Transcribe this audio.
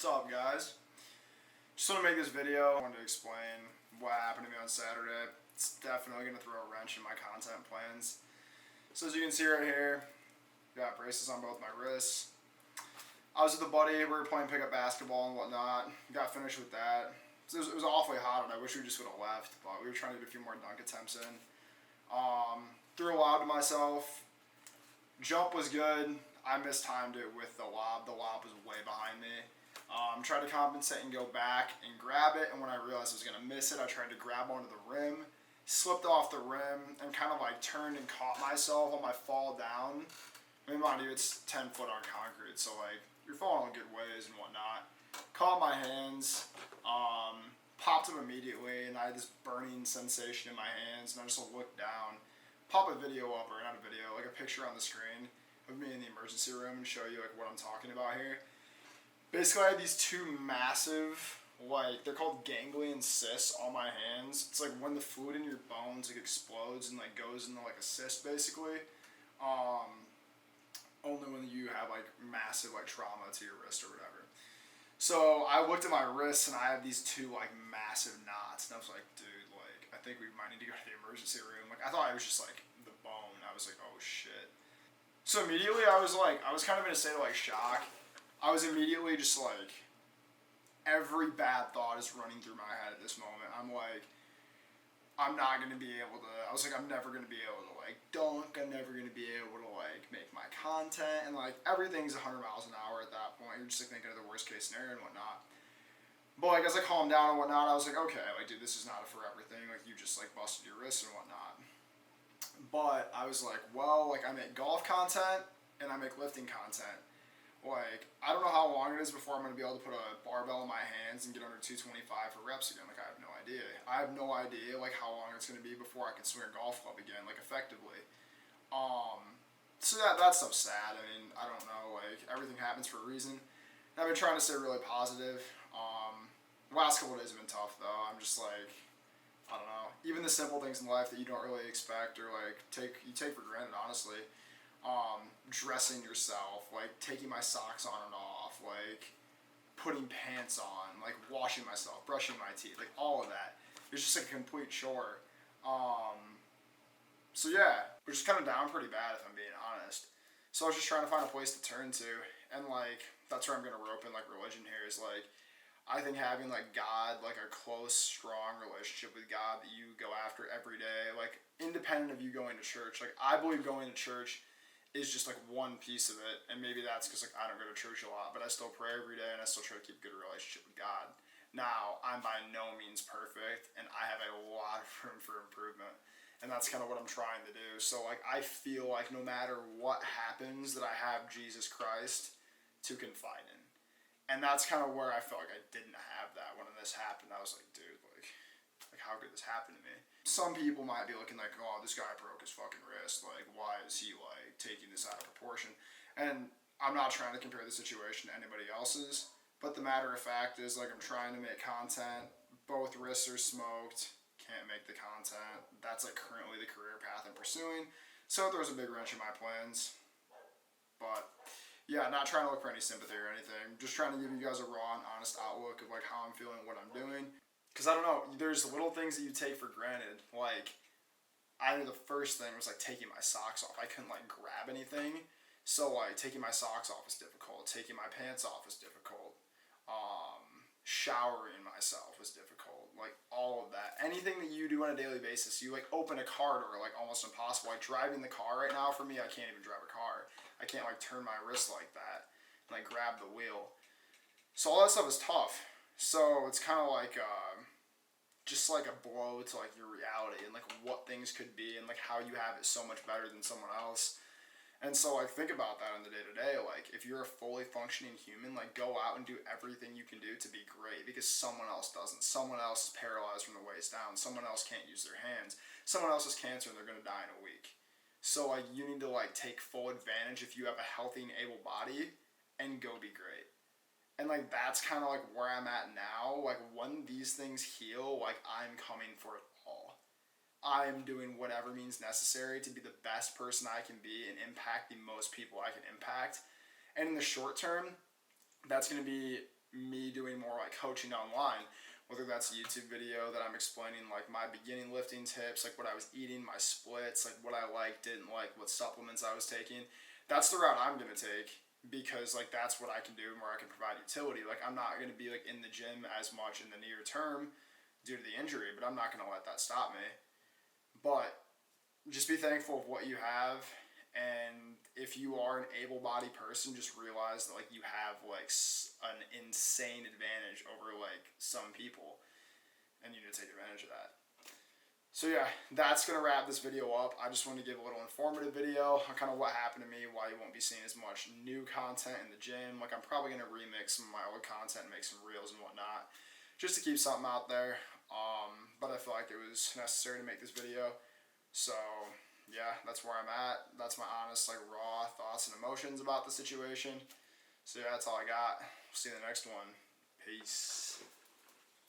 What's up, guys? Just want to make this video. I wanted to explain what happened to me on Saturday. It's definitely going to throw a wrench in my content plans. So as you can see right here, got braces on both my wrists. I was with a buddy, we were playing pickup basketball and whatnot. Got finished with that. So it was awfully hot and I wish we just would have left, but we were trying to get a few more dunk attempts in. Threw a lob to myself. Jump was good. I mistimed it with the lob. The lob was way behind me. Tried to compensate and go back and grab it, and when I realized I was going to miss it, I tried to grab onto the rim, slipped off the rim, and kind of like turned and caught myself on my fall down. I mean, mind you, it's 10 foot on concrete, so like, you're falling on good ways and whatnot. Caught my hands, popped them immediately, and I had this burning sensation in my hands, and I just looked down, pop a video up, or not a video, like a picture on the screen of me in the emergency room and show you like what I'm talking about here. Basically, I had these two massive, like, they're called ganglion cysts on my hands. It's like when the fluid in your bones like explodes and like goes into like a cyst basically. Only when you have like massive like trauma to your wrist or whatever. So I looked at my wrists and I had these two like massive knots, and I was like, dude, like I think we might need to go to the emergency room. Like I thought it was just like the bone. I was like, oh shit. So immediately I was kind of in a state of like shock. I was immediately just like, every bad thought is running through my head at this moment. I'm like, I'm not going to be able to, I was like, I'm never going to be able to like dunk, I'm never going to be able to like make my content, and like everything's 100 miles an hour at that point. You're just like thinking of the worst case scenario and whatnot. But like as I calmed down and whatnot, I was like, okay, like dude, this is not a forever thing, like you just like busted your wrist and whatnot. But I was like, well, like I make golf content and I make lifting content. Like, I don't know how long it is before I'm going to be able to put a barbell in my hands and get under 225 for reps again. Like, I have no idea. I have no idea, like, how long it's going to be before I can swing a golf club again, like, effectively. So that stuff's sad. I mean, I don't know. Like, everything happens for a reason. And I've been trying to stay really positive. Last couple of days have been tough, though. I'm just like, I don't know. Even the simple things in life that you don't really expect or, like, you take for granted, honestly. Dressing yourself, like taking my socks on and off, like putting pants on, like washing myself, brushing my teeth, like all of that. It's just like a complete chore. So yeah, we're just kind of down pretty bad if I'm being honest. So I was just trying to find a place to turn to, and like that's where I'm gonna rope in like religion here is like, I think having like God, like a close, strong relationship with God that you go after every day, like independent of you going to church. Like I believe going to church is just like one piece of it, and maybe that's because like I don't go to church a lot, but I still pray every day and I still try to keep a good relationship with God. Now, I'm by no means perfect, and I have a lot of room for improvement, and that's kind of what I'm trying to do. So like I feel like no matter what happens that I have Jesus Christ to confide in, and that's kind of where I felt like I didn't have that when this happened. I was like, dude, like how could this happen to me? Some people might be looking like, oh, this guy broke his fucking wrist. Like, why is he, like, taking this out of proportion? And I'm not trying to compare the situation to anybody else's, but the matter of fact is, like, I'm trying to make content. Both wrists are smoked. Can't make the content. That's, like, currently the career path I'm pursuing. So it throws a big wrench in my plans. But, yeah, not trying to look for any sympathy or anything. Just trying to give you guys a raw and honest outlook of, like, how I'm feeling and what I'm doing. Because I don't know, there's little things that you take for granted. Like, I knew the first thing was like taking my socks off. I couldn't like grab anything. So like taking my socks off is difficult. Taking my pants off is difficult. Showering myself was difficult. Like all of that. Anything that you do on a daily basis, you like open a car door, like almost impossible. Like driving the car right now for me, I can't even drive a car. I can't like turn my wrist like that and like grab the wheel. So all that stuff is tough. So it's kind of like just like a blow to like your reality and like what things could be and like how you have it so much better than someone else. And so like think about that in the day to day. Like if you're a fully functioning human, like go out and do everything you can do to be great because someone else doesn't. Someone else is paralyzed from the waist down. Someone else can't use their hands. Someone else has cancer and they're gonna die in a week. So like you need to like take full advantage if you have a healthy and able body and go be great. And, like, that's kind of, like, where I'm at now. Like, when these things heal, like, I'm coming for it all. I'm doing whatever means necessary to be the best person I can be and impact the most people I can impact. And in the short term, that's going to be me doing more like coaching online, whether that's a YouTube video that I'm explaining like my beginning lifting tips, like what I was eating, my splits, like what I liked, didn't like, what supplements I was taking. That's the route I'm gonna take, because like that's what I can do and where I can provide utility. Like I'm not gonna be like in the gym as much in the near term due to the injury, but I'm not gonna let that stop me. But just be thankful of what you have, and if you are an able-bodied person, just realize that like you have like an insane advantage over like some people, and you need to take advantage of that. So yeah, that's gonna wrap this video up. I just wanted to give a little informative video on kind of what happened to me, why you won't be seeing as much new content in the gym. Like I'm probably gonna remix some of my old content and make some reels and whatnot, just to keep something out there. But I feel like it was necessary to make this video. So yeah, that's where I'm at. That's my honest, like, raw thoughts and emotions about the situation. So yeah, that's all I got. See you in the next one. Peace.